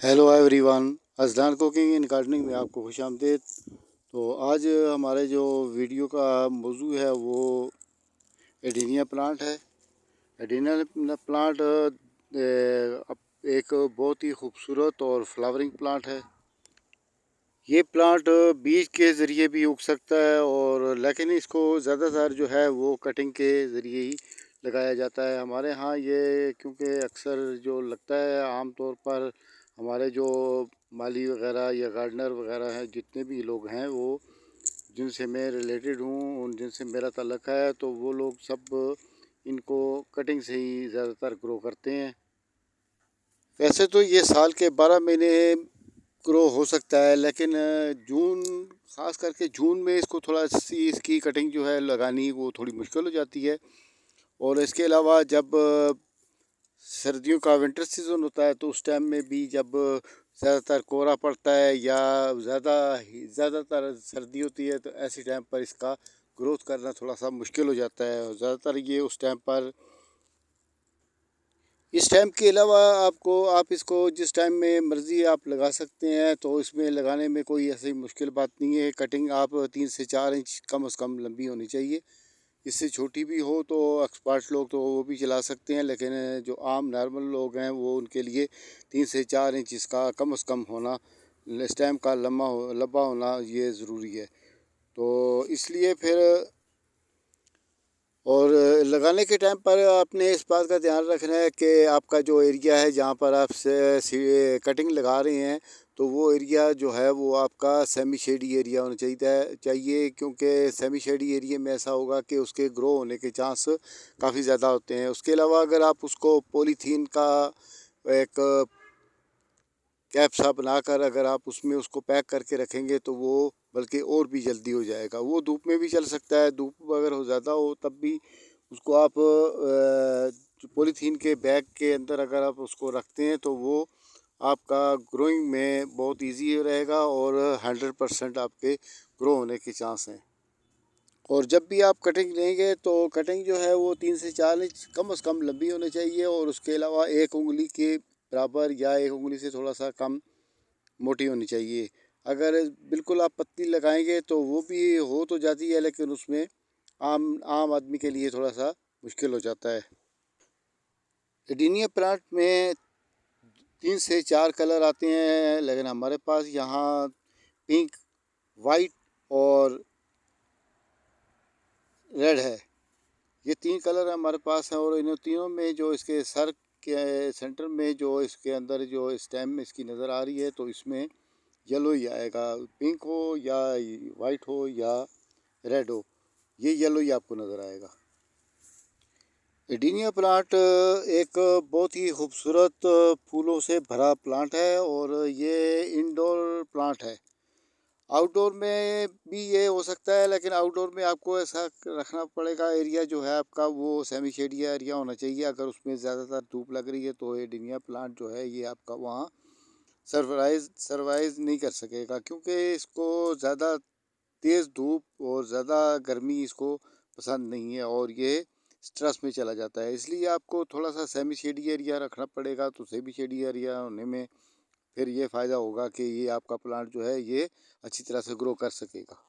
Hello everyone, Azlan cooking in gardening में आपको खुशामदीद। तो आज हमारे जो वीडियो का मौजू है वो एडीनिया प्लांट है। एडीनिया प्लांट एक बहुत ही खूबसूरत और फ्लावरिंग प्लांट है। ये प्लांट बीज के ज़रिए भी उग सकता है और लेकिन इसको ज़्यादातर जो है वो कटिंग के ज़रिए ही लगाया जाता है हमारे यहाँ। ये क्योंकि अक्सर जो लगता है आम तौर पर हमारे जो माली वगैरह या गार्डनर वगैरह हैं, जितने भी लोग हैं वो जिनसे मैं रिलेटेड हूँ, उन जिनसे मेरा ताल्लुक़ है, तो वो लोग सब इनको कटिंग से ही ज़्यादातर ग्रो करते हैं। वैसे तो ये साल के 12 महीने ग्रो हो सकता है, लेकिन जून, ख़ास करके जून में इसको थोड़ा सी इसकी कटिंग जो है लगानी वो थोड़ी मुश्किल हो जाती है। और इसके अलावा जब सर्दियों का विंटर सीज़न होता है तो उस टाइम में भी जब ज़्यादातर कोहरा पड़ता है या ज़्यादातर सर्दी होती है, तो ऐसे टाइम पर इसका ग्रोथ करना थोड़ा सा मुश्किल हो जाता है। और ज़्यादातर ये उस टाइम पर, इस टाइम के अलावा आप इसको जिस टाइम में मर्ज़ी आप लगा सकते हैं, तो इसमें लगाने में कोई ऐसी मुश्किल बात नहीं है। कटिंग आप 3 से 4 इंच कम से कम लंबी होनी चाहिए। इससे छोटी भी हो तो एक्सपर्ट लोग तो वो भी चला सकते हैं, लेकिन जो आम नॉर्मल लोग हैं वो उनके लिए 3 से 4 इंच इसका कम से कम होना, स्टेम का लंबा होना ये ज़रूरी है। तो इसलिए फिर और लगाने के टाइम पर आपने इस बात का ध्यान रखना है कि आपका जो एरिया है जहाँ पर आप से कटिंग लगा रहे हैं, तो वो एरिया जो है वो आपका सेमी शेडी एरिया होना चाहिए, क्योंकि सेमी शेडी एरिया में ऐसा होगा कि उसके ग्रो होने के चांस काफ़ी ज़्यादा होते हैं। उसके अलावा अगर आप उसको पॉलीथीन का एक कैप सा बनाकर अगर आप उसमें उसको पैक करके रखेंगे तो वो बल्कि और भी जल्दी हो जाएगा। वो धूप में भी चल सकता है, धूप अगर हो ज़्यादा हो तब भी उसको आप पॉलीथीन के बैग के अंदर अगर आप उसको रखते हैं तो वो आपका ग्रोइंग में बहुत इजी रहेगा और 100% आपके ग्रो होने के चांस हैं। और जब भी आप कटिंग लेंगे तो कटिंग जो है वो 3 से 4 इंच कम से कम लंबी होनी चाहिए, और उसके अलावा 1 उंगली के बराबर या 1 उंगली से थोड़ा सा कम मोटी होनी चाहिए। अगर बिल्कुल आप पतली लगाएंगे तो वो भी हो तो जाती है, लेकिन उसमें आम आम आदमी के लिए थोड़ा सा मुश्किल हो जाता है। एडीनिया प्लांट में 3 से 4 कलर आते हैं, लेकिन हमारे पास यहाँ पिंक, वाइट और रेड है। ये 3 कलर हमारे पास हैं, और इन तीनों में जो इसके सर के सेंटर में जो इसके अंदर जो स्टेम में इसकी नज़र आ रही है, तो इसमें येलो ही आएगा। पिंक हो या वाइट हो या रेड हो, ये येलो ही आपको नज़र आएगा। एडीनिया प्लांट एक बहुत ही खूबसूरत फूलों से भरा प्लांट है, और ये इंडोर प्लांट है। आउटडोर में भी ये हो सकता है, लेकिन आउटडोर में आपको ऐसा रखना पड़ेगा, एरिया जो है आपका वो सेमी शेडी एरिया होना चाहिए। अगर उसमें ज़्यादातर धूप लग रही है तो एडीनिया प्लांट जो है ये आपका वहाँ सर्वाइव नहीं कर सकेगा, क्योंकि इसको ज़्यादा तेज़ धूप और ज़्यादा गर्मी इसको पसंद नहीं है, और ये स्ट्रेस में चला जाता है। इसलिए आपको थोड़ा सा सेमी शेडी एरिया रखना पड़ेगा। तो सेमी शेडी एरिया होने में फिर ये फ़ायदा होगा कि ये आपका प्लांट जो है ये अच्छी तरह से ग्रो कर सकेगा।